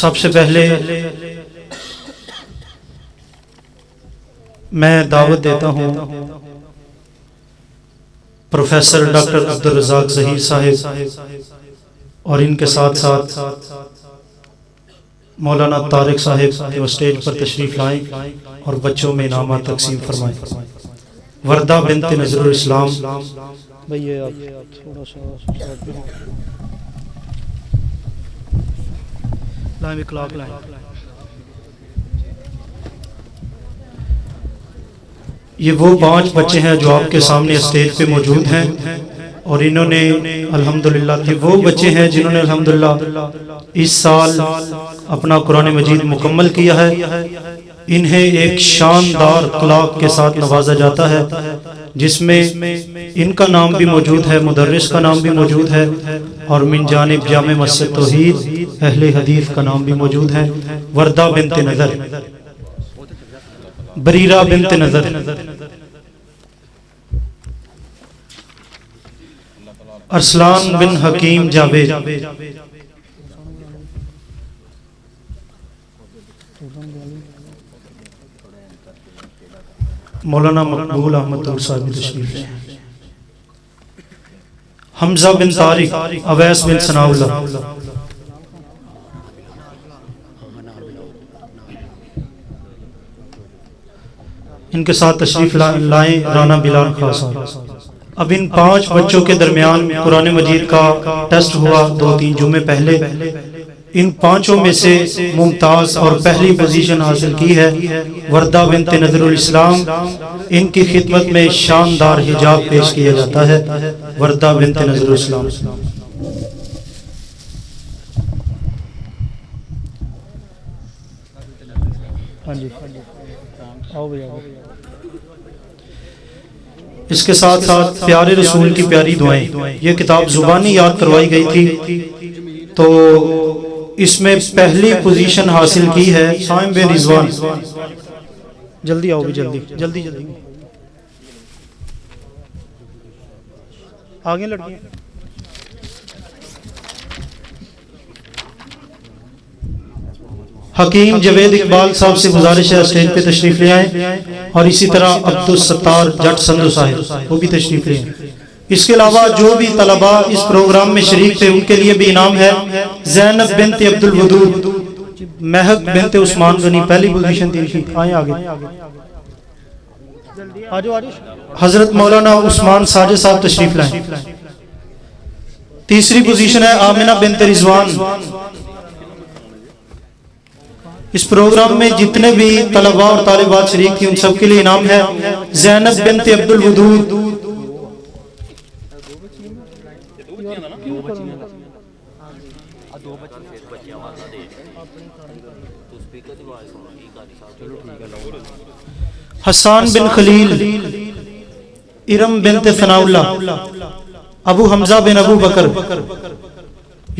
सबसे पहले मैं दावत देता हूँ प्रोफेसर डॉक्टर अब्दुल रज़ाक ज़हीर साहिब और इनके साथ साथ मौलाना तारिक साहिब जो स्टेज पर तशरीफ लाएं और बच्चों में इनामात तकसीम फरमाएं। वर्दा बिनत नज़रुल इस्लाम भैया आप थोड़ा सा ये वो 5 बच्चे हैं जो आपके सामने स्टेज पे मौजूद हैं और इन्होंने अल्हम्दुलिल्लाह ये वो बच्चे हैं जिन्होंने अल्हम्दुलिल्लाह इस साल अपना कुरान मजीद मुकम्मल किया है। इन्हें एक शानदार अखलाक के साथ नवाजा जाता है जिसमें इनका नाम भी मौजूद है, मुदर्रिस का नाम भी मौजूद है और मिन जानिब जामे मस्जिद तौहीद अहले हदीस का नाम भी मौजूद है। वर्दा बिनत नज़र, बरीरा बिनत नज़र, अरसलान बिन हकीम जावेद, मौलाना मकबूल अहमद दूर साहब तशरीफ ले, हमजा बिन तारिक, अवैस बिन सनाउल्लाह, इनके साथ तशरीफ लाएं राना बिलाल खान साहब। अब इन 5 बच्चों के दरमियान कुरान मजीद का टेस्ट हुआ 2-3 जुमे पहले। इन 5 में से मुमताज और पहली पोजीशन हासिल की है वर्दा बिनत नज़रुल इस्लाम। इनकी खिदमत में शानदार हिजाब पेश किया जाता है। वर्दा बिनत नज़रुल इस्लाम। हाँ जी, आओ भैया। इसके साथ साथ प्यारे रसूल की प्यारी दुआएं, ये किताब जुबानी याद करवाई गई थी तो इसमें पहली पोजीशन हासिल की है साइम बिन रिजवान। जल्दी आओ भी, जल्दी जल्दी जल्दी आगे लड़की। हकीम जवेद इकबाल साहब से गुजारिश है स्टेज पे तशरीफ ले आए और इसी तरह अब्दुल सत्तार जट संधू साहिब वो भी तशरीफ ले आए। इसके अलावा जो भी तलबा इस प्रोग्राम में शरीक थे उनके लिए भी इनाम है। ज़ैनब बिनत अब्दुल वदूद, महक बिनत उस्मान गनी पहली पोजीशन थी। आए आगे, हजरत मौलाना उस्मान साजिद साहब तशरीफ लाए। तीसरी पोजीशन है आमिना बिनत रिजवान। इस प्रोग्राम में जितने भी तलबा और तालिबात शरीक थी उन सबके लिए इनाम है। ज़ैनब बिनत अब्दुल वदूद, हसन बिन खलील, इरम बिनत सनाउल्लाह, अबू हमजा बिन अबू बकर,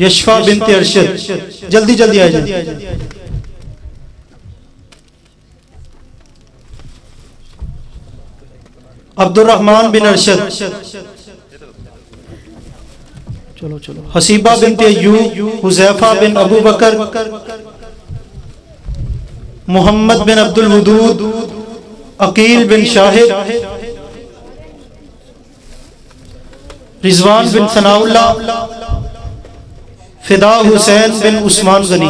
यशफा बिनत अरशद। जल्दी जल्दी आ जाए। अब्दुल रहमान बिन अरशद, चलो चलो, हसीबा बिनत अय्यूब, हुज़ैफा बिन अबू बकर, मोहम्मद बिन अब्दुल वदूद, अकील बिन शाहिद, रिजवान बिन सनाउल्लाह, फिदा हुसैन बिन उस्मान गनी।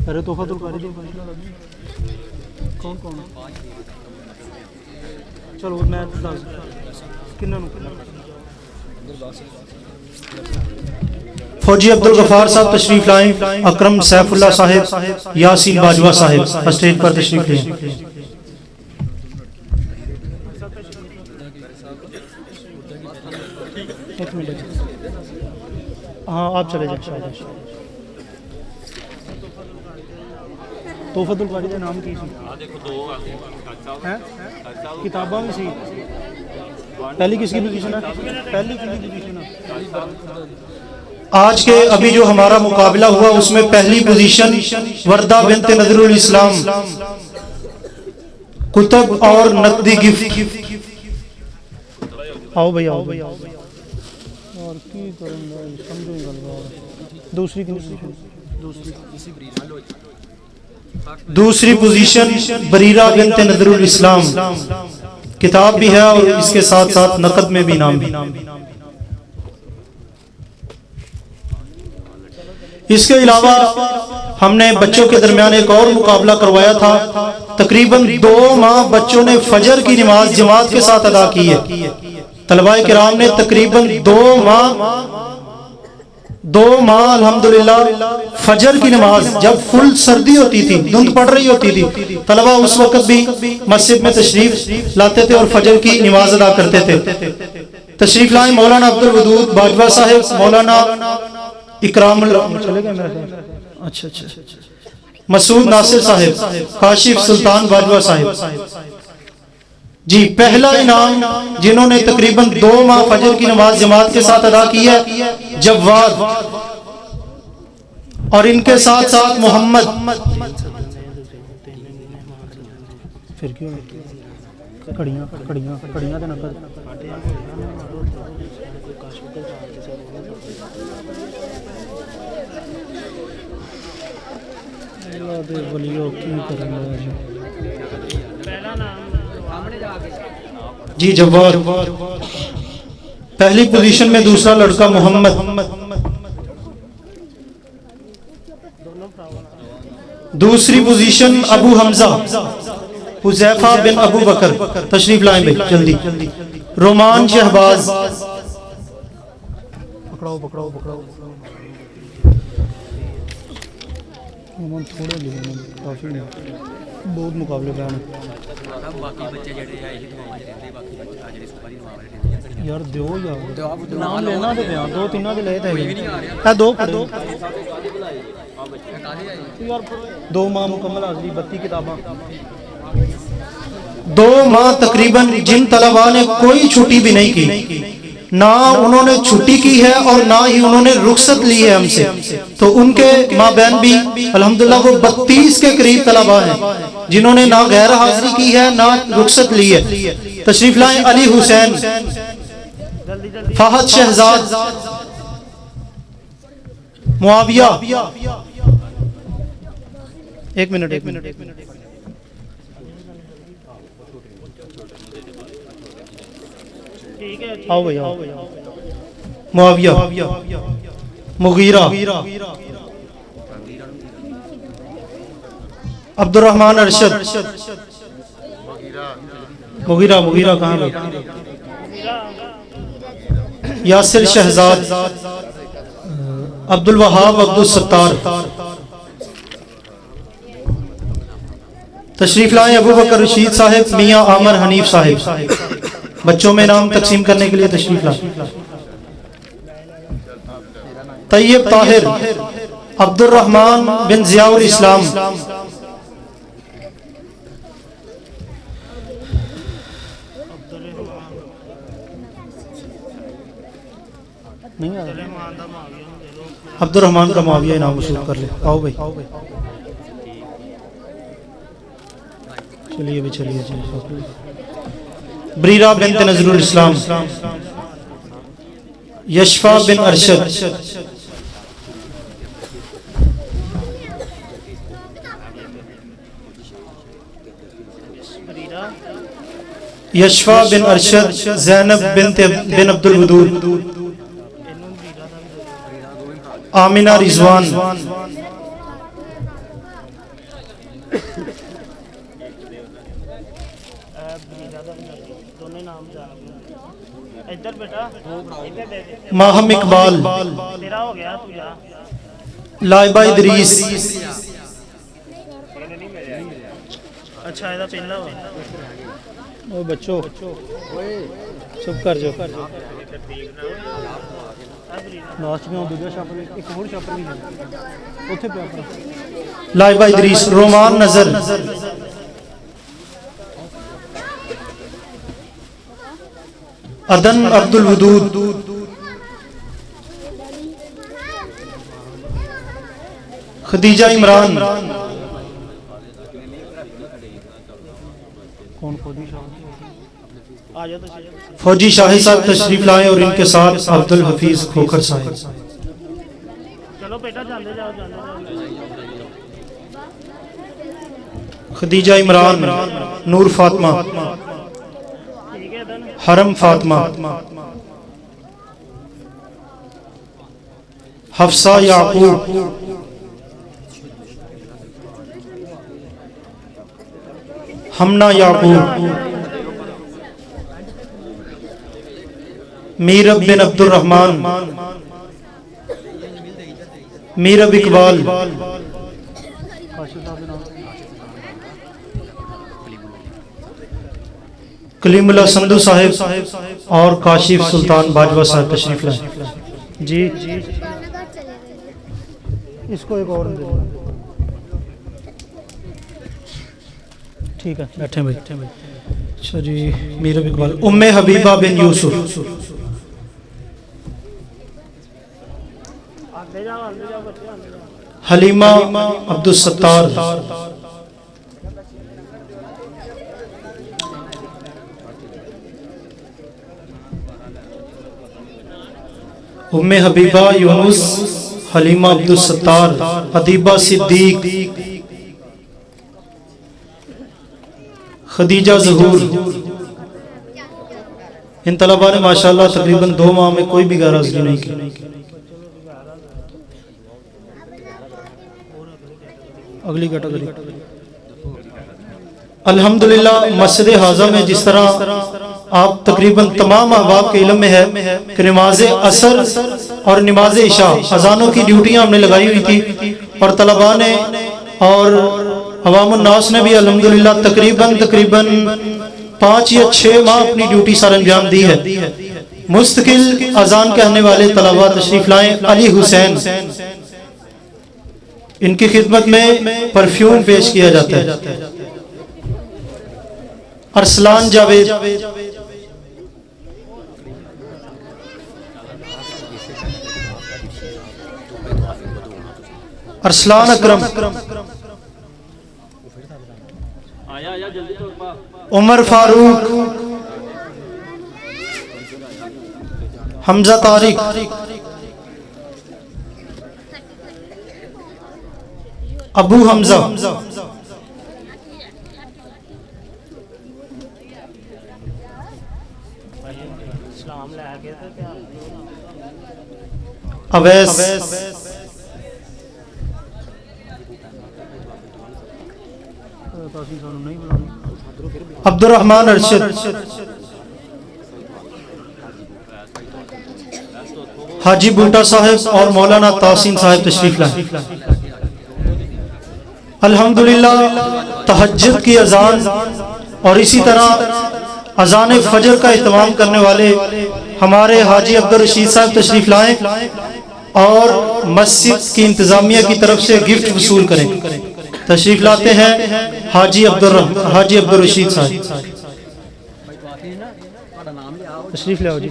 अरे तोहफातुल कारी दो कौन कौन? चलो मैं फौजी अब्दुल गफार साहब तशरीफ लाएं। अकरम सैफुल्लाह साहिब, यासीन बाजवा साहिब स्टेज पर तशरीफ लें। हाँ आप चले जाए। तोहफातुल कारी का नाम की किताबा में सी पहली किसकी पोजीशन है? पहली किसकी पोजीशन है? आज के अभी जो हमारा मुकाबला हुआ उसमें पहली पोजीशन वर्दा बिनत नज़रुल इस्लाम, कुतब और नकदी गिफ्ट। आओ भैया, आओ भैया। और की करूंगा समझो दूसरी पोजीशन बरीरा बिन्त नजरुल इस्लाम, किताब भी है और इसके साथ साथ नकद में भी नाम भी। इसके अलावा हमने बच्चों के दरमियान एक और मुकाबला करवाया था। तकरीबन 2 माह बच्चों ने फजर की नमाज जमात के साथ अदा की है। तलबाए किराम ने तकरीबन 2 माह अल्हम्दुलिल्लाह फजर की नमाज, जब फुल सर्दी होती थी, धुंध पड़ रही होती थी, तलबा उस वक्त भी मस्जिद में तशरीफ लाते थे और फजर की नमाज अदा करते थे। तशरीफ लाए मौलाना अब्दुल वदूद बाजवा साहिब, मौलाना इकराम अच्छा मसूद नासिर साहिब, काशिफ सुल्तान बाजवा साहिब जी। पहला इनाम जिन्होंने तकरीबन 2 माह फजर की नमाज जमात के साथ अदा की है, जवाद, और इनके साथ साथ मोहम्मद। फिर क्यों कड़ियां कड़ियां कड़ियां तो नकद जी। जवाद पहली पोजीशन में, दूसरा लड़का मोहम्मद, दूसरी पोजीशन अबू हमजा हुजैफा बिन अबू बकर, तशरीफ लाएं भाई जल्दी। रोमान शहबाज, पकड़ाओ पकड़ाओ पकड़ाओ, थोड़े काफी बहुत मुकाबले बाकी बच्चे यार दो नाम लेना तो बयान 2-3 दे ले थे दो यार 2 माह मुकम्मल हाजिरी 32 किताबां 2 माह तकरीबन। जिन तलबा ने कोई छुट्टी भी नहीं की, ना उन्होंने छुट्टी की है और ना ही उन्होंने रुखसत ली है हमसे, तो उनके माँ बहन भी अल्हम्दुलिल्लाह वो 32 के करीब तलबा हैं जिन्होंने ना गैर हाजिरी की है ना रुखसत ली है। तशरीफ लाएं अली हुसैन, फहद शहजाद, मुआविया। एक मिनट आओ भैया। Muawiya, Mughira, Abdurrahman Arshad, Mughira कहाँ गए? यासिर शहजाद, अब्दुल वहाब, अब्दुल सत्तार। तशरीफ लाए अबू बकर रशीद साहिब, मियां आमर हनीफ साहिब। बच्चों में नाम तकसीम करने के लिए तशरीफ लाए। तैयब ताहिर, अब्दुर्रहमान बिन जियाउल इस्लाम, अब्दुर्रहमान का मुआविया इनाम वसूल कर ले। आओ भाई चलिए भी चलिए। बरीरा बिन्त नजरुल इस्लाम, यशफा बिन अरशद, यशफा बिन अरशद, ज़ैनब बिन अब्दुल वदूद, आमिना रिजवान, माहम इकबाल, लाइबा इदरीस। अच्छा ओ बच्चों चुप कर जाओ। लास्ट में दूसरा छापर, एक और छापर भी है उथे पे अपना। लाइबा इदरीस, रोमान नजर, अदन अब्दुल वदूद, खदीजा इमरान, फौजी शाही साहब तशरीफ लाए और इनके साथ अब्दुल हफीज खोखर साहब। चलो बेटा जाते जाओ खदीजा इमरान, नूर फातिमा, हरम फातिमा, हफ्सा याकूब, हमना याकूब, मीरब बिन अब्दुल रहमान, मीरब इकबाल, कलीमुल्लाह संधू साहिब और काशिफ सुल्तान बाजवा साहब तशरीफ लाए। जी इसको एक और ठीक है, बैठे भाई। अच्छा जी, मीरब इकबाल, उम्मे हबीबा बिन यूसुफ, हलीमा अब्दुल सत्तार, उम्मे हबीबा यूनुस, हलीमा अब्दुल सत्तार, अदीबा सिद्दीक, खदीजा ज़हूर। इन तलबा ने माशाअल्लाह तकरीबन 2 माह में कोई भी गैरहाज़िरी नहीं की। अगली कैटेगरी अल्हम्दुलिल्लाह मस्जिद हाज़ा में जिस तरह आप तकरीबन तमाम अहबाब के इल्म में है कि नमाज असर और नमाज इशा अजानों की ड्यूटियां हमने लगाई हुई थी और तलबा ने और अवामुन नास ने भी अल्हम्दुलिल्लाह तकरीबन 5 या 6 माह अपनी ड्यूटी सर अंजाम दी है। मुस्तकिल अजान कहने वाले तलबा तशरीफ लाएं। अली हुसैन, इनकी खिदमत में परफ्यूम पेश किया जाता है। अरसलान जावेद, अरसलान अकरम, उमर फारूक, हमजा तारिक, अबू हमजा, अवैस, अब्दुर्रहमान अरशद, हाजी बूटा साहब और मौलाना तासीन साहब तशरीफ लाए। अल्हम्दुलिल्लाह तहज्जुद की अजान और इसी तरह अजान फजर का इत्माम करने वाले हमारे हाजी अब्दुल रशीद साहब तशरीफ लाएं और मस्जिद की इंतजामिया की तरफ से गिफ्ट वसूल करें। तशरीफ लाते हैं हाजी अब्दुल रशीद साहब, तशरीफ लाओ जी।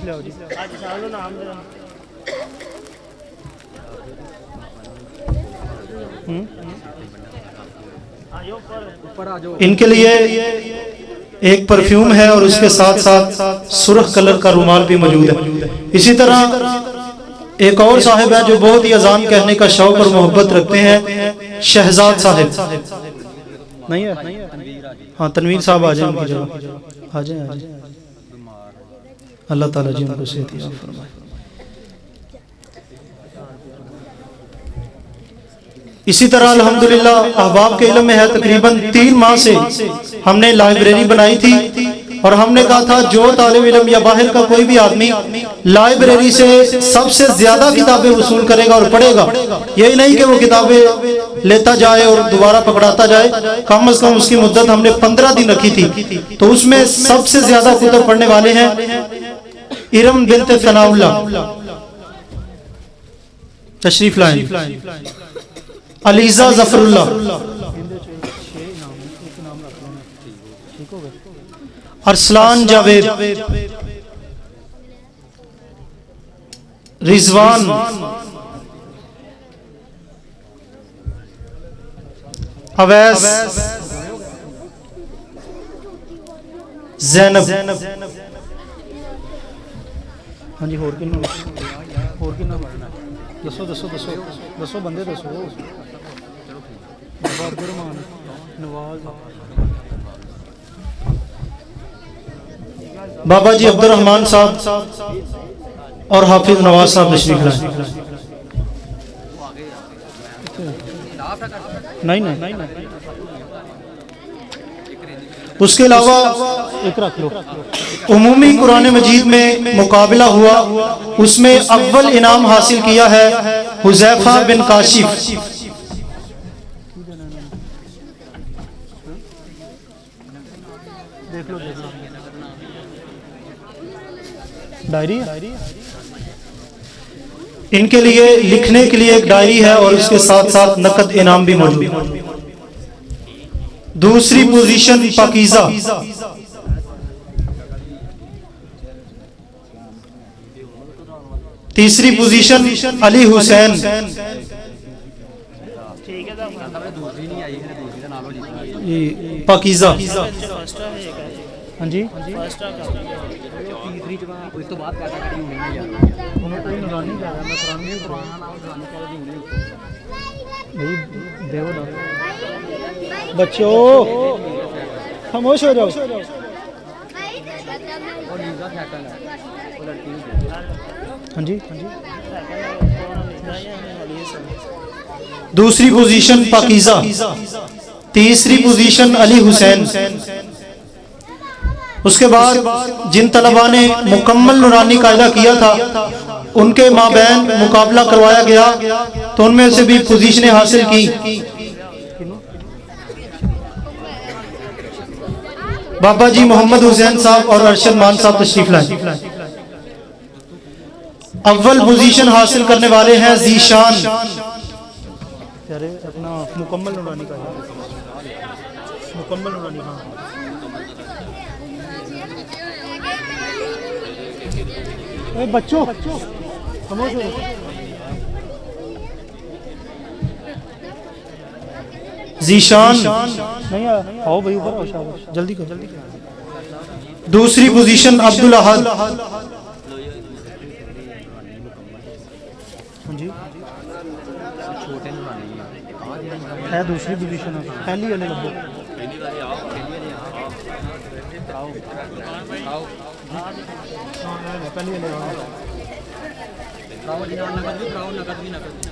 इनके लिए एक परफ्यूम है और उसके साथ साथ सुर्ख कलर का रुमाल भी मौजूद है। इसी तरह एक और साहिब है जो बहुत ही अजान कहने का शौक और मोहब्बत रखते हैं, शहजाद साहिब। नहीं है? हाँ, तनवीर साहब आ जाए, उनकी जगह आ जाए। अल्लाह ताला जी उनको सेहत याब फरमाए। इसी तरह अल्हम्दुलिल्लाह अहबाब के इल्म में है तकरीबन 3 माह से हमने लाइब्रेरी बनाई थी और हमने कहा था जो तालिब इल्म या बाहर का कोई भी आदमी लाइब्रेरी से सबसे ज्यादा किताबें वसूल करेगा और पढ़ेगा, यही नहीं कि वो किताबें लेता जाए और दोबारा पकड़ाता जाए, कम से कम उसकी मुद्दत हमने 15 दिन रखी थी। तो उसमें सबसे ज्यादा कुतुब पढ़ने वाले हैं इरम बिन्त सनाउल्लाह, तशरीफ लाएं। अलीजा जफरुल्लाह, अरसलान जावेद, रिजवान, अवैस, ज़ैनब। हाँ जी, होर किन्ना पढ़ना दसो दसो दसो दसो बंदे दसो। बाबा अब्दुल रहमान नवाज, बाबा जी अब्दुल रहमान साहब और हाफिज नवाज साहब तशरीफ लाए। नहीं नहीं उसके अलावा एक रख लो। उमूमी कुरान मजीद में मुकाबला हुआ, उसमें अव्वल इनाम हासिल किया है हुज़ैफा बिन काशिफ। देख लो डायरी इनके लिए लिखने के लिए एक डायरी है और उसके साथ साथ नकद इनाम भी मौजूद है। दूसरी पोजीशन पाकीज़ा, तीसरी पोजीशन अली हुसैन, पाकीज़ा। हाँ जी बच्चों खामोश हो जाओ। हाँ जी दूसरी पोजीशन पाकीज़ा, तीसरी पोजीशन अली हुसैन। उसके बाद जिन तलबा ने मुकम्मल नूरानी कायदा किया था उनके माबैन मुकाबला करवाया गया, तो उनमें से भी पोजीशनें हासिल की। बाबा जी मोहम्मद हुसैन साहब और अरशद मान साहब तशरीफ लाए। अव्वल पोजीशन हासिल करने वाले हैं जीशान। अपना मुकम्मल नूरानी का मुकम्मल नूरानी। हाँ बच्चों जीशान नहीं आओ भाई ऊपर आओ, जल्दी करो जल्दी करो। दूसरी पोजीशन अब्दुल अहद। जी है दूसरी पोजीशन पहली वाले लगे।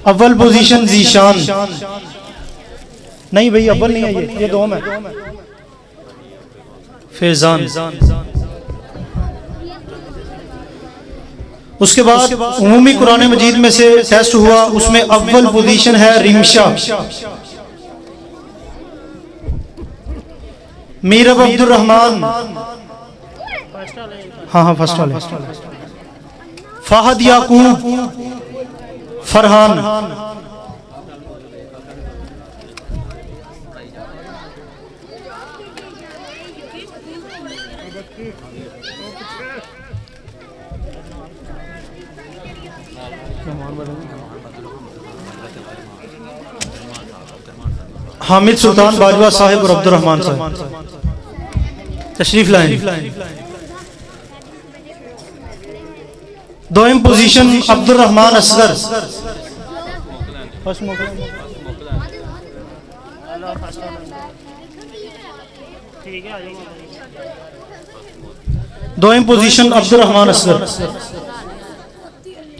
अव्वल पोजीशन जीशान। नहीं भाई अव्वल नहीं है, ये दो में फैजान। उसके बाद उमूमी कुरान मजीद में से टेस्ट हुआ, उसमें अव्वल पोजीशन है रिमशा। मीरब अब्दुल रहमान, हाँ फर्स्ट वाले। फहद याकूब, फरहान। हामिद सुल्तान बाजवा साहिब और अब्दुल रहमान साहब तशरीफ लाए। दोम पोजीशन अब्दुल रहमान असगर। दोम पोजीशन अब्दुल रहमान असगर।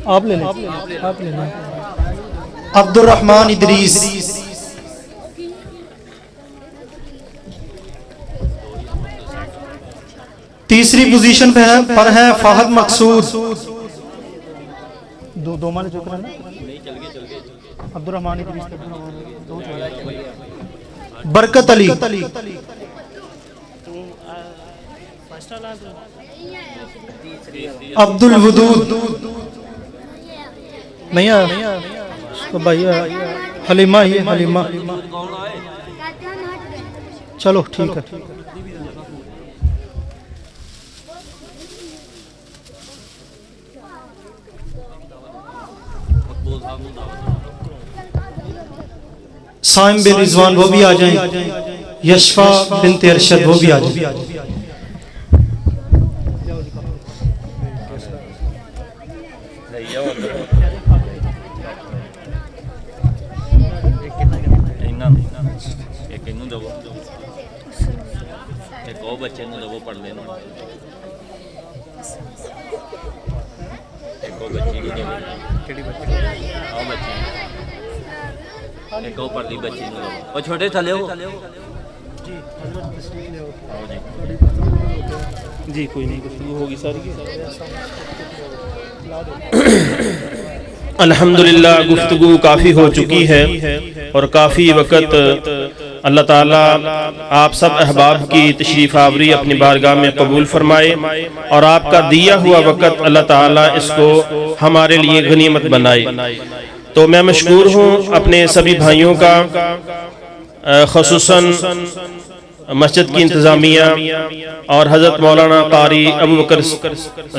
आप ले लें, आप ले लें। अब्दुल रहमान इदरीस। तीसरी पोजीशन पर है फहद मकसूद। दो माने जो करना अब्दुल रहमान इदरीस। बरकत अली। अब्दुल वदूद नहीं आया भाई, हलीमा ही है हलीमा। चलो ठीक है। साइम बिन रिजवान वो भी आ जाएं, यशफा बिनते अरशद वो भी आ जाएं। बच्चे ने वो पढ़ लेना एक बच्ची आओ बच्ची एक पढ़ ली बच्ची ने वो छोटे थले हो जी कोई नहीं गुफ्तगू होगी सारी अल्हम्दुलिल्लाह गुफ्तगू काफ़ी हो चुकी है और काफ़ी वक़्त अल्लाह ताला आप सब अहबाब की तशरीफ़ आवरी अपनी बारगाह में कबूल फरमाए और आपका दिया हुआ वक़्त अल्लाह ताला इसको हमारे लिए गनीमत बनाए। तो मैं मशकूर हूँ अपने सभी भाइयों का, ख़ुसूसन मस्जिद की इंतज़ामिया और हज़रत मौलाना कारी अबू बकर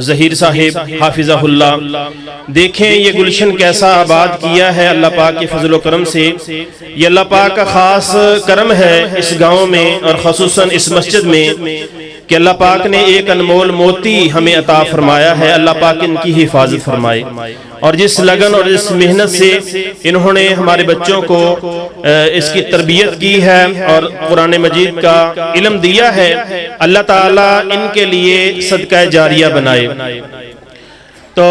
ज़हीर साहिब हाफिज़हुल्लाह। देखें ये गुलशन कैसा आबाद किया है अल्लाह पाक के फजल व करम से। ये अल्लाह पाक का ख़ास करम है इस गांव में और ख़ुसूसन इस मस्जिद में कि अल्लाह पाक ने एक अनमोल मोती हमें अता फरमाया है। अल्लाह पाक इनकी हिफाजत फरमाए और जिस लगन और जिस मेहनत से इन्होंने हमारे बच्चों को इसकी तरबियत की है और कुरान मजीद का इल्म दिया है, अल्लाह ताला इनके लिए सदका जारिया बनाए। तो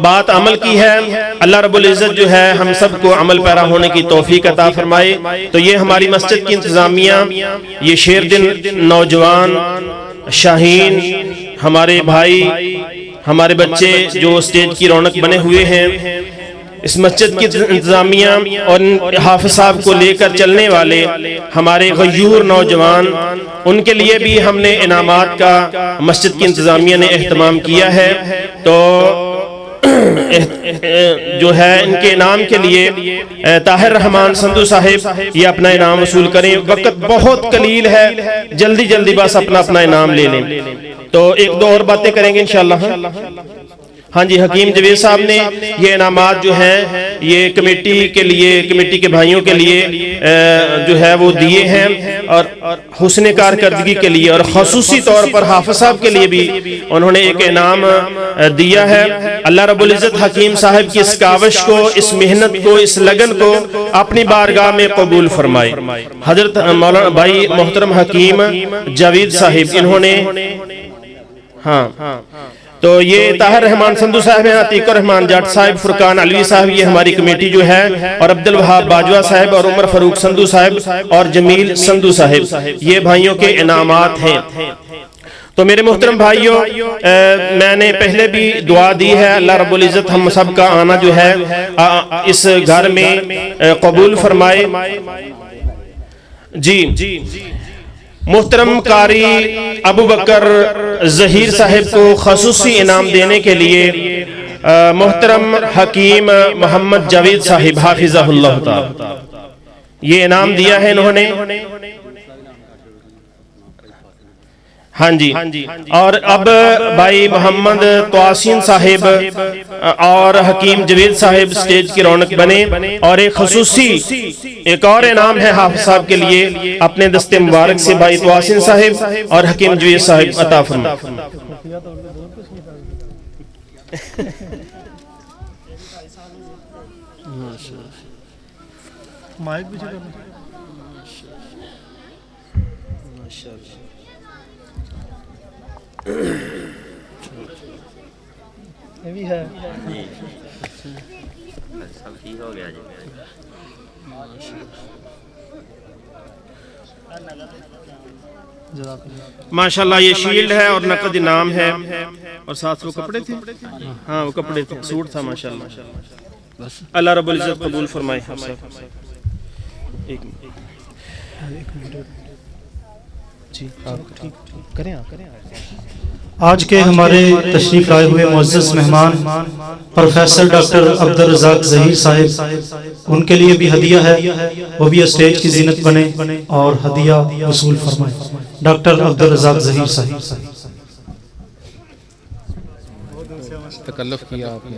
बात अमल की है, अल्लाह रब्बुल इज़्ज़त जो है हम सबको अमल पैरा होने की तौफीक अता फरमाए। तो ये हमारी मस्जिद की इंतज़ामिया, ये शेरदिन नौजवान शाहीन हमारे भाई, हमारे बच्चे जो स्टेज की रौनक बने हुए हैं, इस मस्जिद की इंतज़ामिया और हाफ़िज़ साहब को लेकर चलने वाले हमारे गयूर नौजवान, उनके लिए भी हमने इनामात का मस्जिद की इंतज़ामिया ने एहतमाम किया है। तो जो है इनके इनाम के लिए ताहिर रहमान संधू साहिब ये अपना इनाम वसूल करें। वक्त बहुत कलील है, जल्दी जल्दी बस अपना अपना इनाम ले लें। तो एक दो और बातें करेंगे इंशाअल्लाह। हाँ जी, हकीम जवेद साहब ने ये इनामात जो हैं ये कमेटी के लिए, कमेटी के भाइयों के लिए जो है वो दिए हैं और हुस्ने कारकर्दगी के लिए और ख़ुसूसी तौर पर हाफिज़ साहब के लिए भी उन्होंने एक इनाम दिया है। अल्लाह रब्बुल इज़्ज़त हकीम साहब की इस काविश को, इस मेहनत को, इस लगन को अपनी बारगाह में कबूल फरमाए। हजरत मौलाना भाई मोहतरम हकीम जावेद साहिब इन्होंने, हाँ तो ये ताहिर रहमान संधू साहब हैं, अतीकुर रहमान जाट साहब, फुरकान अलवी साहब ये हमारी कमेटी जो है, और अब्दुल वहाब बाजवा साहब और उमर फरूक संधू साहब और जमील संधू साहब, ये भाइयों के इनामात हैं। तो मेरे मोहतरम भाइयों, मैंने पहले भी दुआ दी है, अल्लाह रब्बुल इज़्ज़त हम सब का आना जो है इस घर में कबूल फरमाए। जी मोहतरम कारी अबू बकर ज़हीर साहिब को ख़ुसूसी इनाम देने के लिए मोहतरम हकीम मोहम्मद जावेद साहिब हाफिज़हुल्लाह ताला ये इनाम दिया है इन्होंने। हाँ जी, और अब भाई मोहम्मद तवासीन साहिब और हकीम जवेद साहिब स्टेज की रौनक बने और एक खसूसी एक और इनाम है हाफिज साहब के लिए, अपने दस्ते मुबारक से भाई तवासीन साहिब और हकीम जवेद साहिब अता फरमाए। माइक भी ये भी है सब ठीक हो गया जी। माशाल्लाह ये शील्ड है और नकद इनाम है और साथ वो कपड़े थे, हाँ वो कपड़े थे, सूट था माशाल्लाह। अल्लाह रब्बुल इज़्ज़त कबूल फरमाए। जी ठीक करें आप आज के हमारे तशरीफ लाए हुए मुअज़्ज़ज़ मेहमान प्रोफेसर डॉक्टर अब्दुल रज़ाक ज़हीर साहिब, उनके लिए भी हदिया है, वो भी स्टेज की जीनत बने और हदिया वसूल फरमाए। डॉक्टर अब्दुल रज़ाक ज़हीर साहिब। तकल्लुफ़ किया आपने,